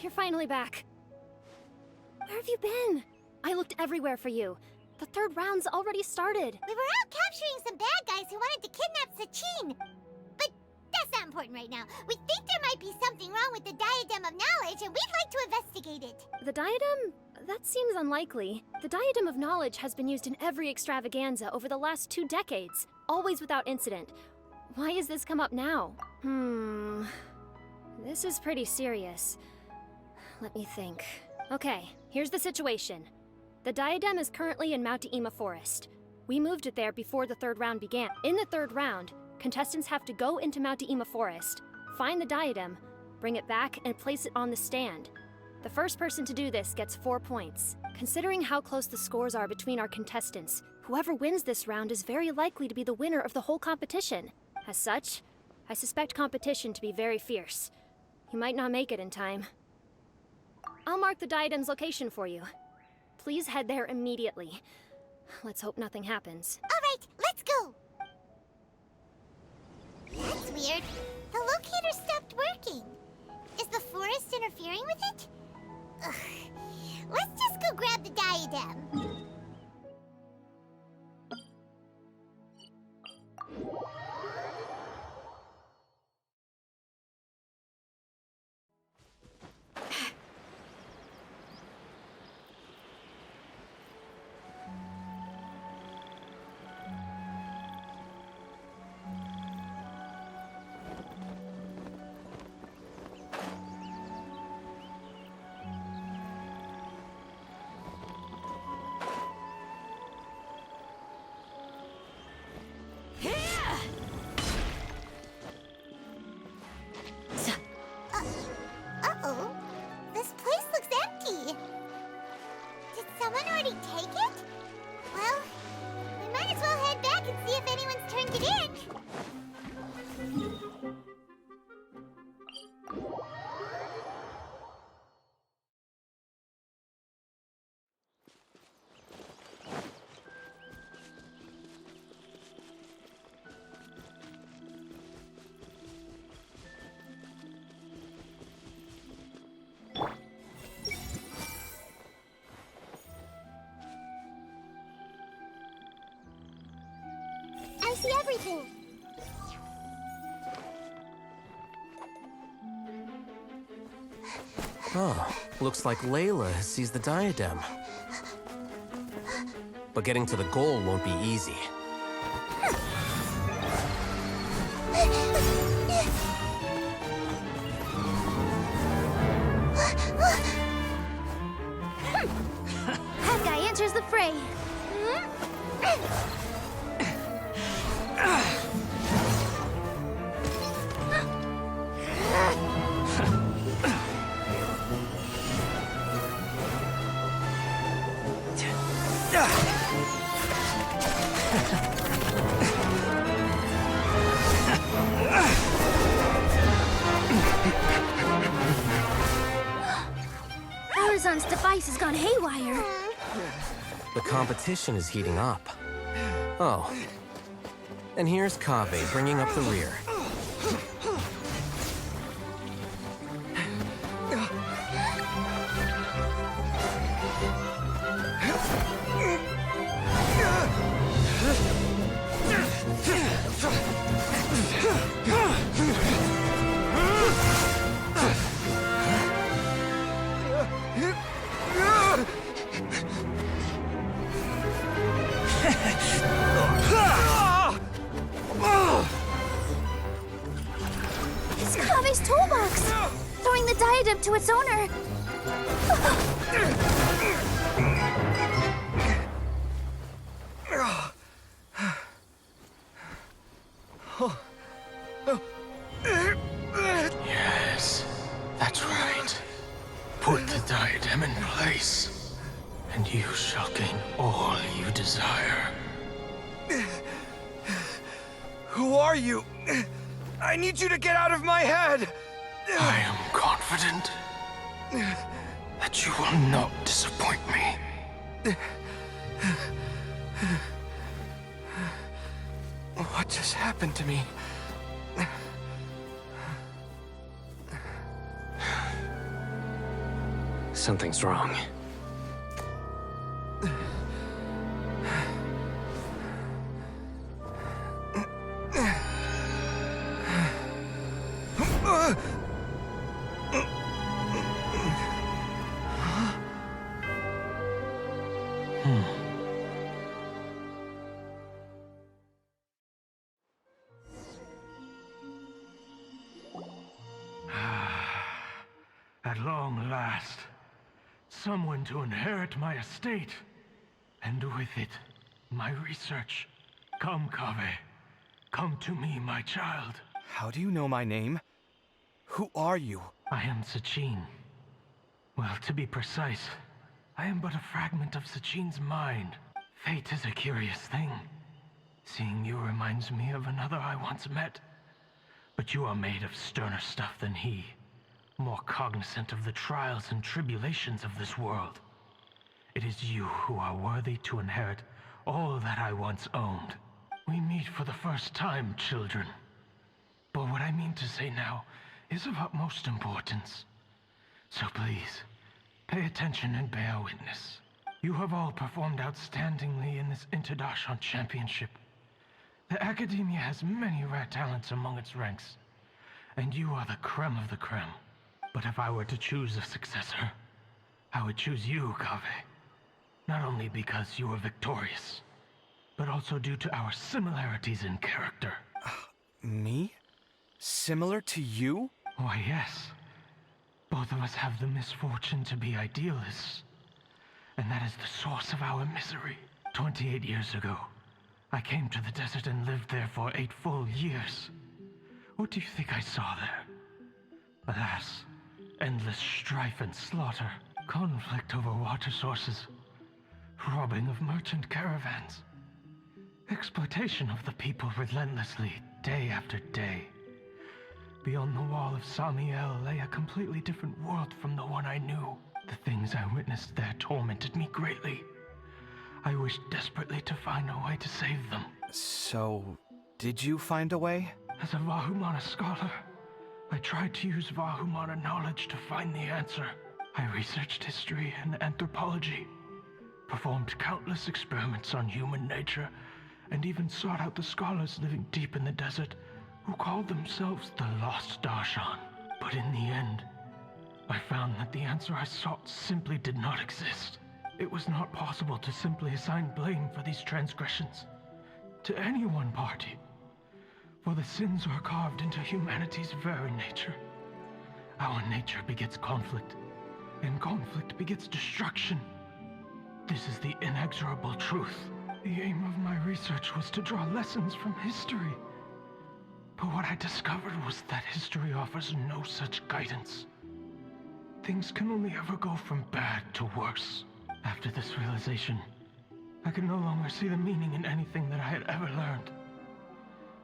you're finally back. Where have you been? I looked everywhere for you. The third round's already started. We were out capturing some bad guys who wanted to kidnap Sachin. But that's not important right now. We think there might be something wrong with the Diadem of Knowledge, and we'd like to investigate it. The diadem? That seems unlikely. The Diadem of Knowledge has been used in every extravaganza over the last 2 decades, always without incident. Why has this come up now? This is pretty serious. Let me think. Okay, here's the situation. The diadem is currently in Mount Deima Forest. We moved it there before the third round began. In the third round, contestants have to go into Mount Deima Forest, find the diadem, bring it back, and place it on the stand. The first person to do this gets 4 points. Considering how close the scores are between our contestants, whoever wins this round is very likely to be the winner of the whole competition. As such, I suspect competition to be very fierce. You might not make it in time. I'll mark the diadem's location for you. Please head there immediately. Let's hope nothing happens. All right, let's go. That's weird. The locator stopped working. Is the forest interfering with it? Ugh. Let's just go grab the diadem. Uh-oh. This place looks empty. Did someone already take it? Well, we might as well head back and see if anyone's turned it in. I see everything. Oh, looks like Layla has seized the diadem. But getting to the goal won't be easy. That guy enters the fray. Horizon's device has gone haywire. The competition is heating up. Oh. And here's Kaveh bringing up the rear. It's Kaveh's toolbox! Throwing the diadem to its owner! Yes, that's right. Put the diadem in place, and you shall gain all you desire. Who are you? I need you to get out of my head! I am confident that you will not disappoint me. What just happened to me? Something's wrong. At long last, someone to inherit my estate, and with it, my research. Come, Kaveh. Come to me, my child. How do you know my name? Who are you? I am Sachin. Well, to be precise, I am but a fragment of Sachin's mind. Fate is a curious thing. Seeing you reminds me of another I once met. But you are made of sterner stuff than he. More cognizant of the trials and tribulations of this world. It is you who are worthy to inherit all that I once owned. We meet for the first time, children. But what I mean to say now is of utmost importance. So please, pay attention and bear witness. You have all performed outstandingly in this Interdashant Championship. The Academia has many rare talents among its ranks, and you are the creme of the creme. But if I were to choose a successor, I would choose you, Kaveh. Not only because you were victorious, but also due to our similarities in character. Me? Similar to you? Why, yes. Both of us have the misfortune to be idealists. And that is the source of our misery. 28 years ago, I came to the desert and lived there for 8 full years. What do you think I saw there? Alas, endless strife and slaughter, conflict over water sources, robbing of merchant caravans, exploitation of the people relentlessly, day after day. Beyond the wall of Samiel lay a completely different world from the one I knew. The things I witnessed there tormented me greatly. I wished desperately to find a way to save them. So, did you find a way? As a Vahumana scholar, I tried to use Vahumana knowledge to find the answer. I researched history and anthropology, performed countless experiments on human nature, and even sought out the scholars living deep in the desert who called themselves the Lost Darshan. But in the end, I found that the answer I sought simply did not exist. It was not possible to simply assign blame for these transgressions to any one party, for the sins are carved into humanity's very nature. Our nature begets conflict, and conflict begets destruction. This is the inexorable truth. The aim of my research was to draw lessons from history. But what I discovered was that history offers no such guidance. Things can only ever go from bad to worse. After this realization, I could no longer see the meaning in anything that I had ever learned.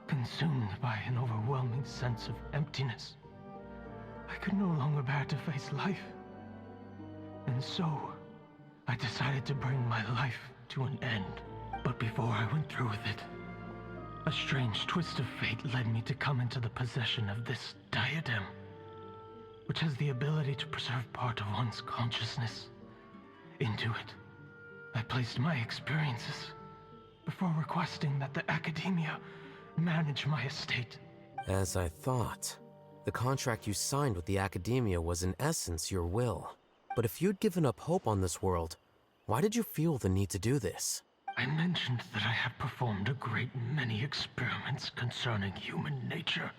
Consumed by an overwhelming sense of emptiness, I could no longer bear to face life. And so, I decided to bring my life to an end. But before I went through with it, a strange twist of fate led me to come into the possession of this diadem, which has the ability to preserve part of one's consciousness. Into it, I placed my experiences before requesting that the Academia manage my estate. As I thought, the contract you signed with the Academia was in essence your will. But if you'd given up hope on this world, why did you feel the need to do this? I mentioned that I have performed a great many experiments concerning human nature.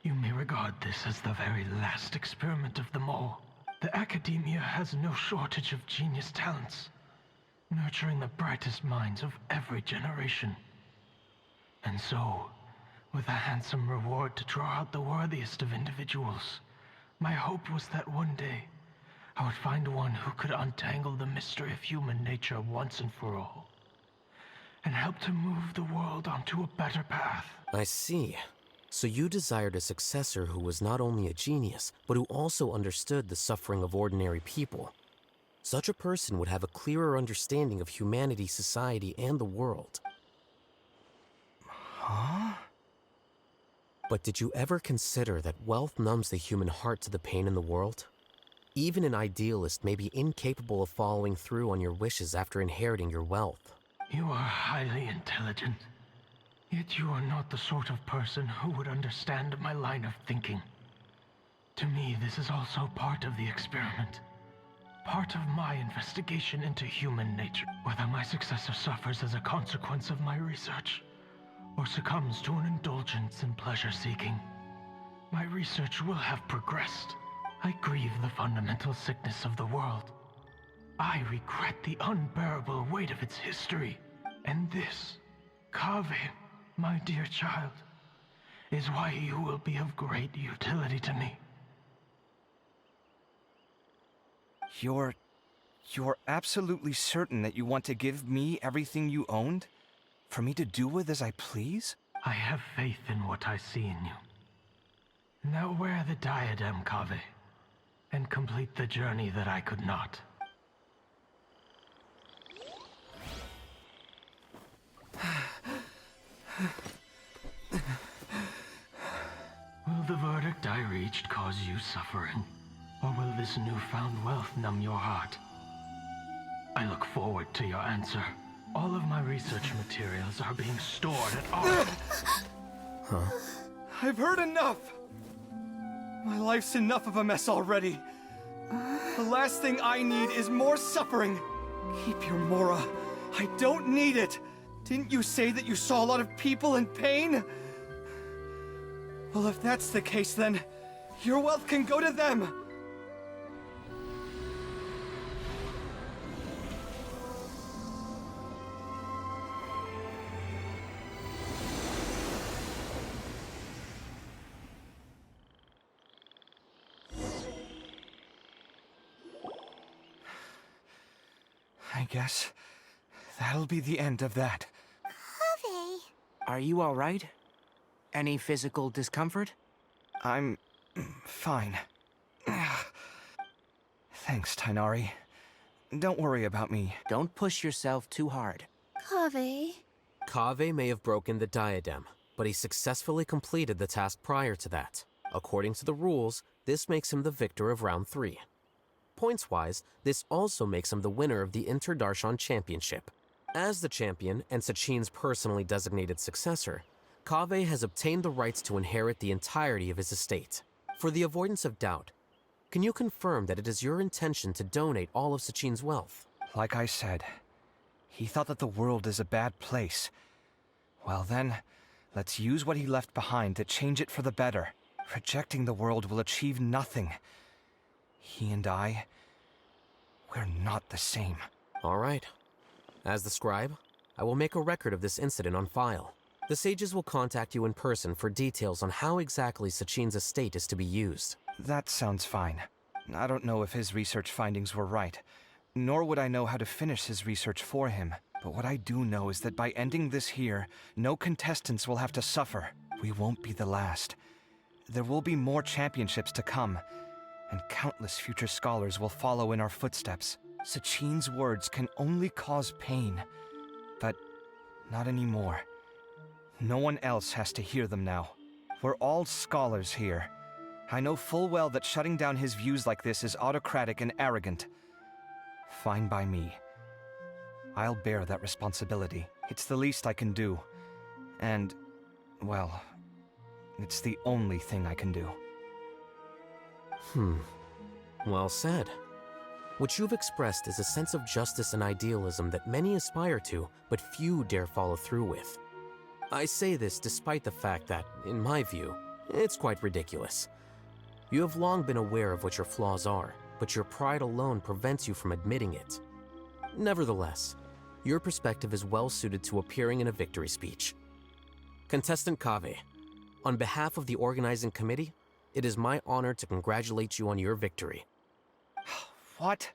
You may regard this as the very last experiment of them all. The Academia has no shortage of genius talents, nurturing the brightest minds of every generation. And so, with a handsome reward to draw out the worthiest of individuals, my hope was that one day, I would find one who could untangle the mystery of human nature once and for all, and help to move the world onto a better path. I see. So you desired a successor who was not only a genius, but who also understood the suffering of ordinary people. Such a person would have a clearer understanding of humanity, society, and the world. Huh? But did you ever consider that wealth numbs the human heart to the pain in the world? Even an idealist may be incapable of following through on your wishes after inheriting your wealth. You are highly intelligent, yet you are not the sort of person who would understand my line of thinking. To me, this is also part of the experiment. Part of my investigation into human nature. Whether my successor suffers as a consequence of my research, or succumbs to an indulgence in pleasure-seeking, my research will have progressed. I grieve the fundamental sickness of the world. I regret the unbearable weight of its history. And this, Kaveh, my dear child, is why you will be of great utility to me. You're absolutely certain that you want to give me everything you owned? For me to do with as I please? I have faith in what I see in you. Now wear the diadem, Kaveh, and complete the journey that I could not. Will the verdict I reached cause you suffering? Or will this newfound wealth numb your heart? I look forward to your answer. All of my research materials are being stored at our... Huh? I've heard enough! My life's enough of a mess already. The last thing I need is more suffering. Keep your Mora. I don't need it. Didn't you say that you saw a lot of people in pain? Well, if that's the case, then your wealth can go to them. I guess that'll be the end of that. Kaveh. Are you all right? Any physical discomfort? I'm fine. Thanks, Tainari. Don't worry about me. Don't push yourself too hard. Kaveh. Kaveh may have broken the diadem, but he successfully completed the task prior to that. According to the rules, this makes him the victor of round 3. Points-wise, this also makes him the winner of the Inter-Darshan Championship. As the champion and Sachin's personally designated successor, Kaveh has obtained the rights to inherit the entirety of his estate. For the avoidance of doubt, can you confirm that it is your intention to donate all of Sachin's wealth? Like I said, he thought that the world is a bad place. Well then, let's use what he left behind to change it for the better. Rejecting the world will achieve nothing. He and I, we're not the same. All right. As the scribe, I will make a record of this incident on file. The sages will contact you in person for details on how exactly Sachin's estate is to be used. That sounds fine. I don't know if his research findings were right, nor would I know how to finish his research for him. But what I do know is that by ending this here, no contestants will have to suffer. We won't be the last. There will be more championships to come, and countless future scholars will follow in our footsteps. Sachin's words can only cause pain, but not anymore. No one else has to hear them now. We're all scholars here. I know full well that shutting down his views like this is autocratic and arrogant. Fine by me. I'll bear that responsibility. It's the least I can do. And, well, it's the only thing I can do. Well said. What you've expressed is a sense of justice and idealism that many aspire to, but few dare follow through with. I say this despite the fact that, in my view, it's quite ridiculous. You have long been aware of what your flaws are, but your pride alone prevents you from admitting it. Nevertheless, your perspective is well suited to appearing in a victory speech. Contestant Kaveh, on behalf of the organizing committee, it is my honor to congratulate you on your victory. What?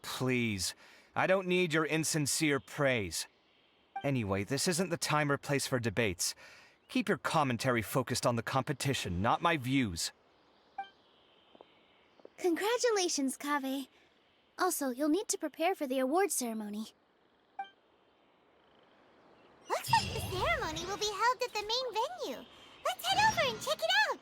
Please. I don't need your insincere praise. Anyway, this isn't the time or place for debates. Keep your commentary focused on the competition, not my views. Congratulations, Kaveh. Also, you'll need to prepare for the award ceremony. Looks like the ceremony will be held at the main venue. Let's head over and check it out!